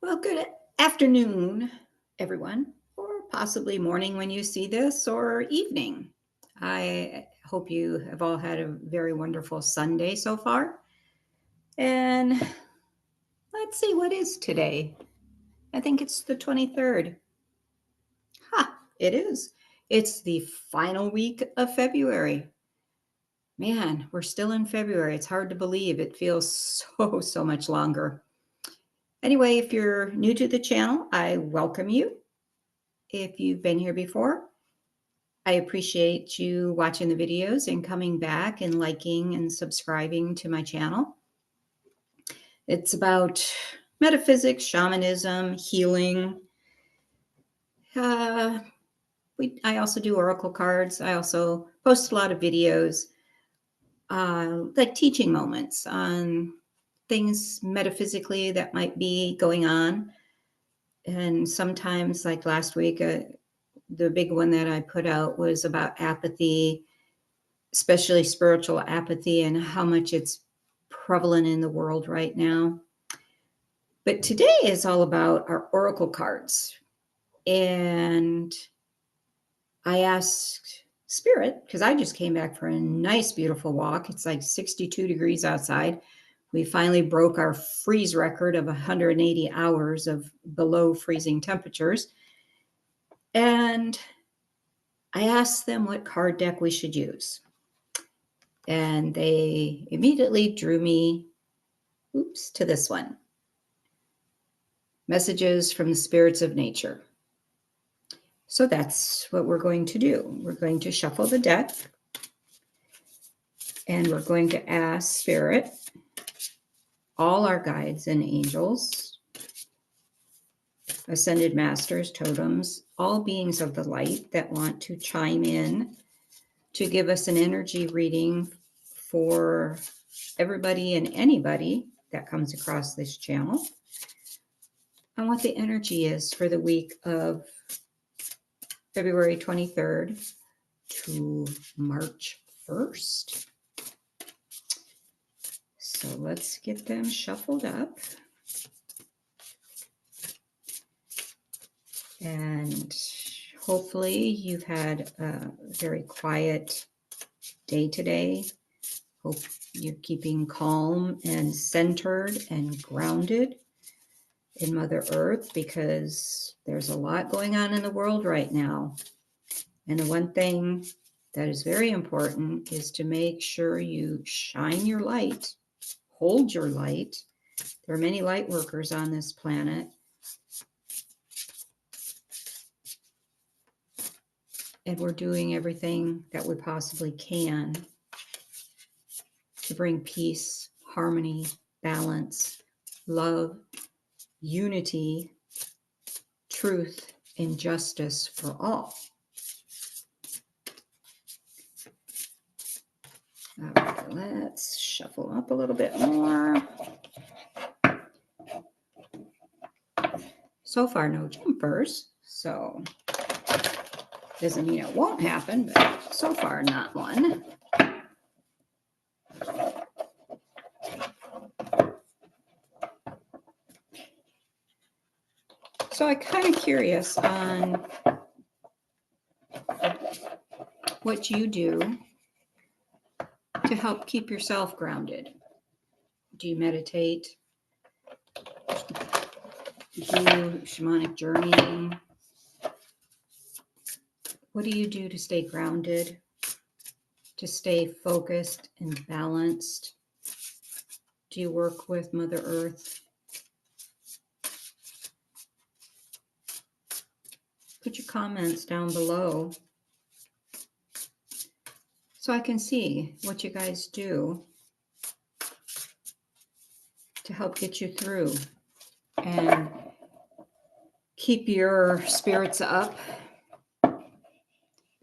Well, good afternoon, everyone, or possibly morning when you see this, or evening. I hope you have all had a very wonderful Sunday so far. And let's see, what is today? I think it's the 23rd. Ha, it is. It's the final week of February. Man, we're still in February. It's hard to believe. It feels so much longer. Anyway, if you're new to the channel, I welcome you. If you've been here before, I appreciate you watching the videos and coming back and liking and subscribing to my channel. It's about metaphysics, shamanism, healing. I also do oracle cards. I also post a lot of videos, like teaching moments on things metaphysically that might be going on. And sometimes, like last week, the big one that I put out was about apathy, especially spiritual apathy, and how much it's prevalent in the world right now. But today is all about our oracle cards. And I asked Spirit, because I just came back for a nice, beautiful walk. It's like 62 degrees outside. We finally broke our freeze record of 180 hours of below freezing temperatures. And I asked them what card deck we should use. And they immediately drew me, to this one. Messages from the Spirits of Nature. So that's what we're going to do. We're going to shuffle the deck. And we're going to ask Spirit, all our guides and angels, ascended masters, totems, all beings of the light that want to chime in to give us an energy reading for everybody and anybody that comes across this channel, on what the energy is for the week of February 23rd to March 1st. So let's get them shuffled up. And hopefully you've had a very quiet day today. Hope you're keeping calm and centered and grounded in Mother Earth, because there's a lot going on in the world right now. And the one thing that is very important is to make sure you shine your light, hold your light. There are many light workers on this planet. And we're doing everything that we possibly can to bring peace, harmony, balance, love, unity, truth, and justice for all. All right, let's shuffle up a little bit more. So far, no jumpers, so doesn't mean it won't happen, but so far, not one. So I'm kind of curious on what you do to help keep yourself grounded. Do you meditate? Do shamanic journeying? What do you do to stay grounded, to stay focused and balanced? Do you work with Mother Earth? Put your comments down below so I can see what you guys do to help get you through and keep your spirits up.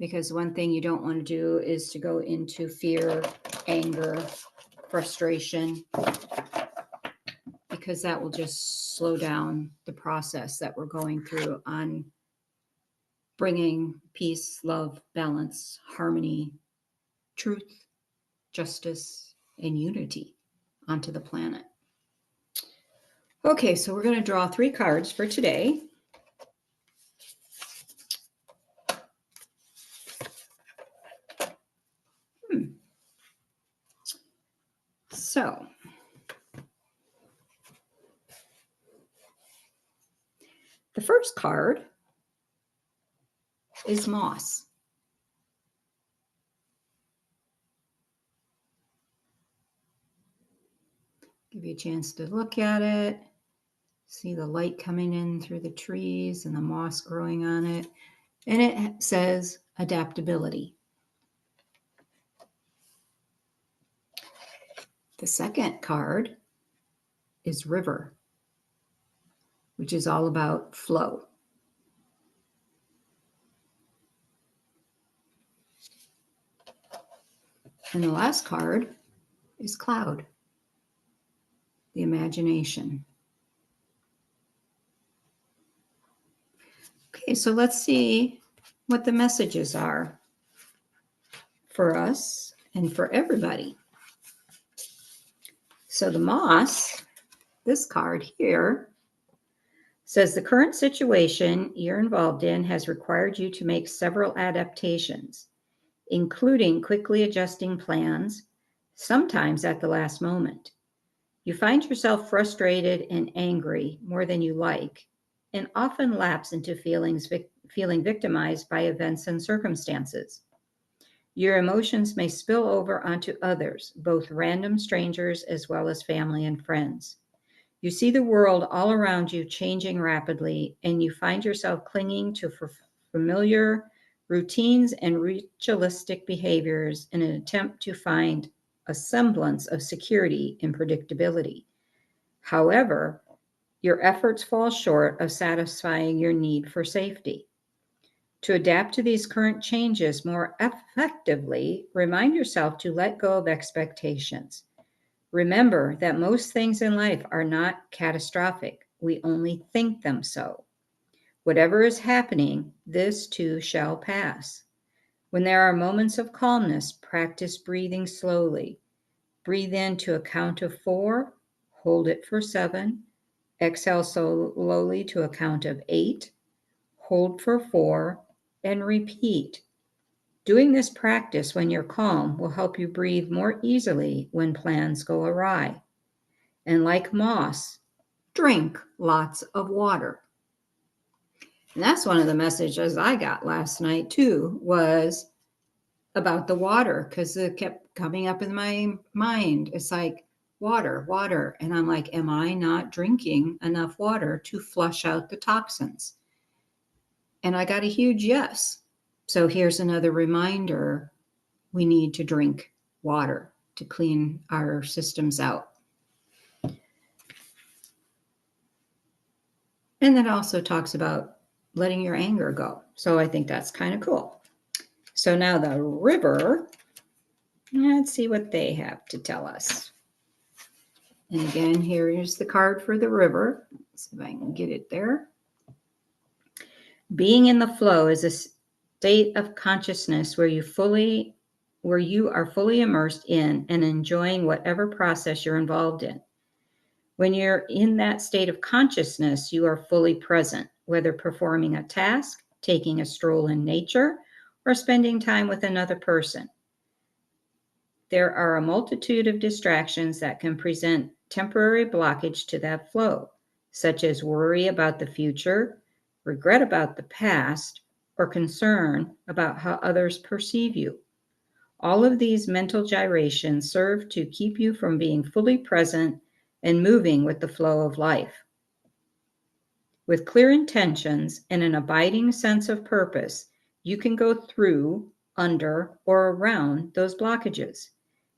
Because one thing you don't want to do is to go into fear, anger, frustration, because that will just slow down the process that we're going through on bringing peace, love, balance, harmony, truth, justice, and unity onto the planet. Okay, so we're going to draw 3 cards for today. So, the first card is moss. Give you a chance to look at it, see the light coming in through the trees and the moss growing on it. And it says adaptability. The second card is river, which is all about flow. And the last card is cloud, the imagination. Okay, so let's see what the messages are for us and for everybody. So the moss, this card here, says the current situation you're involved in has required you to make several adaptations, including quickly adjusting plans, sometimes at the last moment. You find yourself frustrated and angry more than you like, and often lapse into feeling victimized by events and circumstances. Your emotions may spill over onto others, both random strangers as well as family and friends. You see the world all around you changing rapidly, and you find yourself clinging to familiar routines and ritualistic behaviors in an attempt to find a semblance of security and predictability. However, your efforts fall short of satisfying your need for safety. To adapt to these current changes more effectively, remind yourself to let go of expectations. Remember that most things in life are not catastrophic. We only think them so. Whatever is happening, this too shall pass. When there are moments of calmness, practice breathing slowly. Breathe in to a count of 4, hold it for 7, exhale slowly to a count of 8, hold for 4, and repeat. Doing this practice when you're calm will help you breathe more easily when plans go awry. And like moss, drink lots of water. And that's one of the messages I got last night too, was about the water, because it kept coming up in my mind. It's like water, water. And I'm like, am I not drinking enough water to flush out the toxins? And I got a huge yes. So here's another reminder. We need to drink water to clean our systems out. And that also talks about letting your anger go. So I think that's kind of cool. So now the river, let's see what they have to tell us. And again, here is the card for the river. Let's see if I can get it there. Being in the flow is a state of consciousness where you are fully immersed in and enjoying whatever process you're involved in. When you're in that state of consciousness, you are fully present, whether performing a task, taking a stroll in nature, or spending time with another person. There are a multitude of distractions that can present temporary blockage to that flow, such as worry about the future, regret about the past, or concern about how others perceive you. All of these mental gyrations serve to keep you from being fully present and moving with the flow of life. With clear intentions and an abiding sense of purpose, you can go through, under, or around those blockages.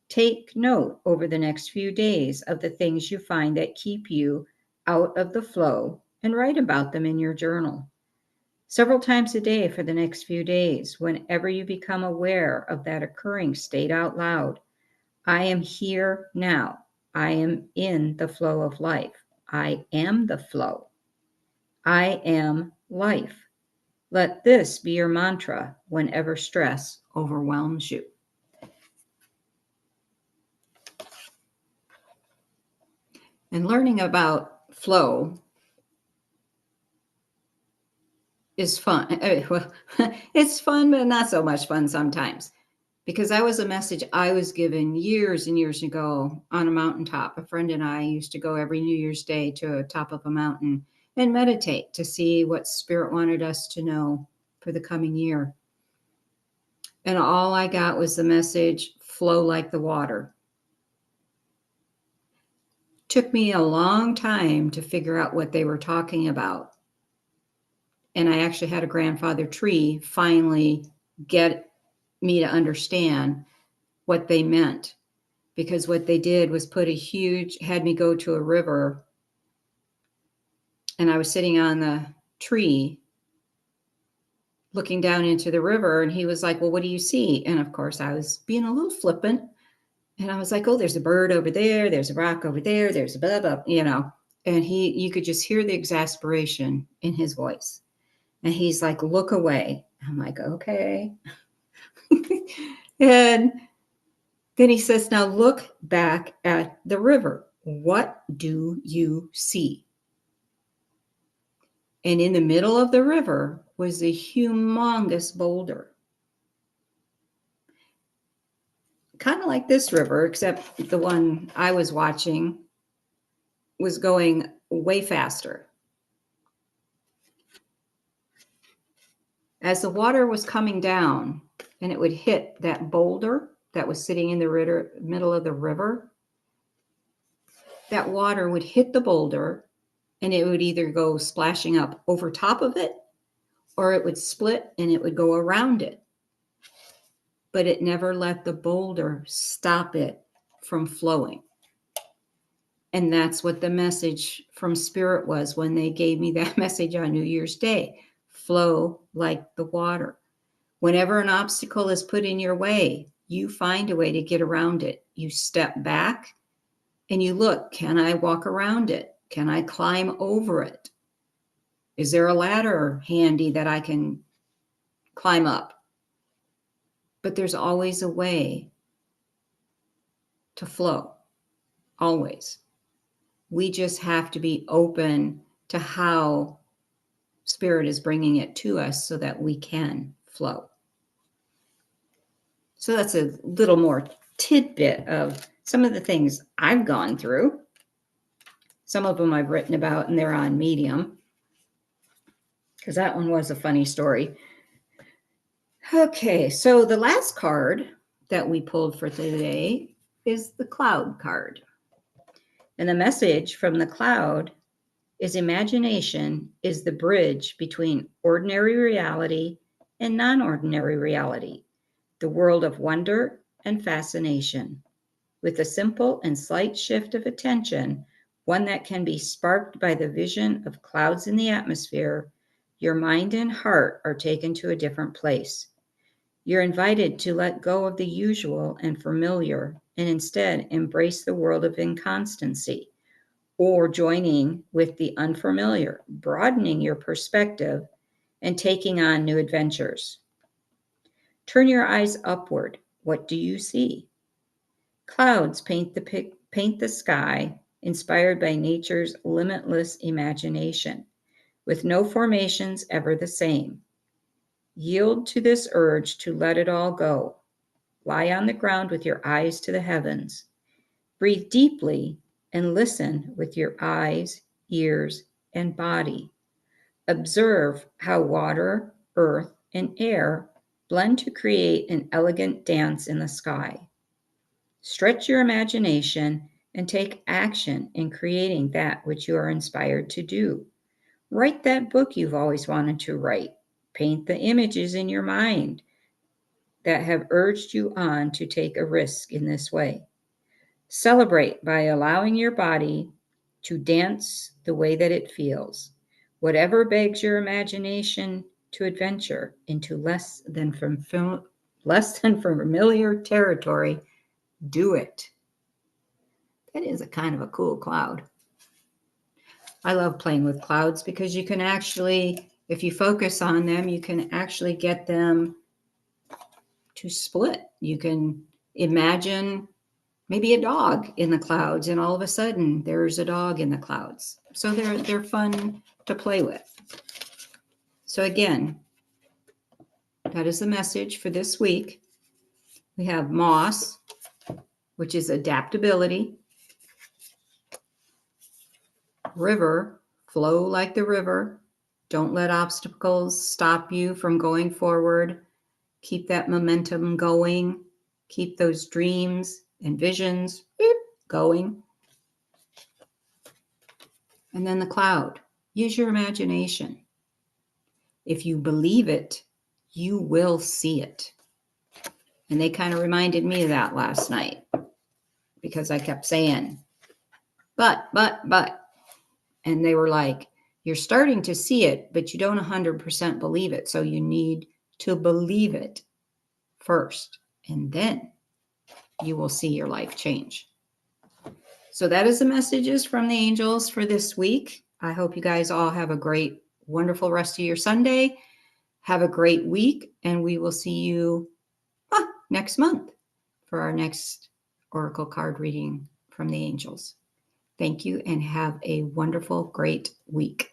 Take note over the next few days of the things you find that keep you out of the flow and write about them in your journal. Several times a day for the next few days, whenever you become aware of that occurring, state out loud, I am here now. I am in the flow of life. I am the flow. I am life. Let this be your mantra whenever stress overwhelms you. And learning about flow is fun. Well, it's fun, but not so much fun sometimes. Because that was a message I was given years and years ago on a mountaintop. A friend and I used to go every New Year's Day to the top of a mountain and meditate to see what Spirit wanted us to know for the coming year. And all I got was the message, flow like the water. Took me a long time to figure out what they were talking about. And I actually had a grandfather tree finally get me to understand what they meant. Because what they did was had me go to a river, and I was sitting on the tree looking down into the river, and he was like, well, what do you see? And of course I was being a little flippant, and I was like, oh, there's a bird over there, there's a rock over there, there's a blah, blah, and you could just hear the exasperation in his voice. And he's like, look away. I'm like, okay. And then he says, now look back at the river. What do you see? And in the middle of the river was a humongous boulder. Kind of like this river, except the one I was watching was going way faster. As the water was coming down and it would hit that boulder that was sitting in the middle of the river, that water would hit the boulder and it would either go splashing up over top of it or it would split and it would go around it. But it never let the boulder stop it from flowing. And that's what the message from Spirit was when they gave me that message on New Year's Day. Flow like the water. Whenever an obstacle is put in your way, you find a way to get around it. You step back and you look, can I walk around it? Can I climb over it? Is there a ladder handy that I can climb up? But there's always a way to flow. Always. We just have to be open to how Spirit is bringing it to us so that we can flow. So that's a little more tidbit of some of the things I've gone through. Some of them I've written about and they're on Medium, because that one was a funny story. Okay, so the last card that we pulled for today is the Cloud card. And the message from the Cloud is imagination is the bridge between ordinary reality and non-ordinary reality, the world of wonder and fascination. With a simple and slight shift of attention, one that can be sparked by the vision of clouds in the atmosphere, your mind and heart are taken to a different place. You're invited to let go of the usual and familiar and instead embrace the world of inconstancy, or joining with the unfamiliar, broadening your perspective and taking on new adventures. Turn your eyes upward. What do you see? Clouds paint the sky, inspired by nature's limitless imagination, with no formations ever the same. Yield to this urge to let it all go. Lie on the ground with your eyes to the heavens. Breathe deeply and listen with your eyes, ears, and body. Observe how water, earth, and air blend to create an elegant dance in the sky. Stretch your imagination and take action in creating that which you are inspired to do. Write that book you've always wanted to write. Paint the images in your mind that have urged you on to take a risk in this way. Celebrate by allowing your body to dance the way that it feels. Whatever begs your imagination to adventure into less than familiar territory, do it. That is a kind of a cool cloud. I love playing with clouds because you can actually, if you focus on them, you can actually get them to split. You can imagine maybe a dog in the clouds, and all of a sudden there's a dog in the clouds. So they're fun to play with. So again, that is the message for this week. We have moss, which is adaptability. River, flow like the river. Don't let obstacles stop you from going forward. Keep that momentum going. Keep those dreams and visions going. And then the cloud. Use your imagination. If you believe it, you will see it. And they kind of reminded me of that last night because I kept saying, but. And they were like, you're starting to see it, but you don't 100% believe it. So you need to believe it first, and then you will see your life change. So that is the messages from the angels for this week. I hope you guys all have a great, wonderful rest of your Sunday. Have a great week, and we will see you next month for our next oracle card reading from the angels. Thank you, and have a wonderful, great week.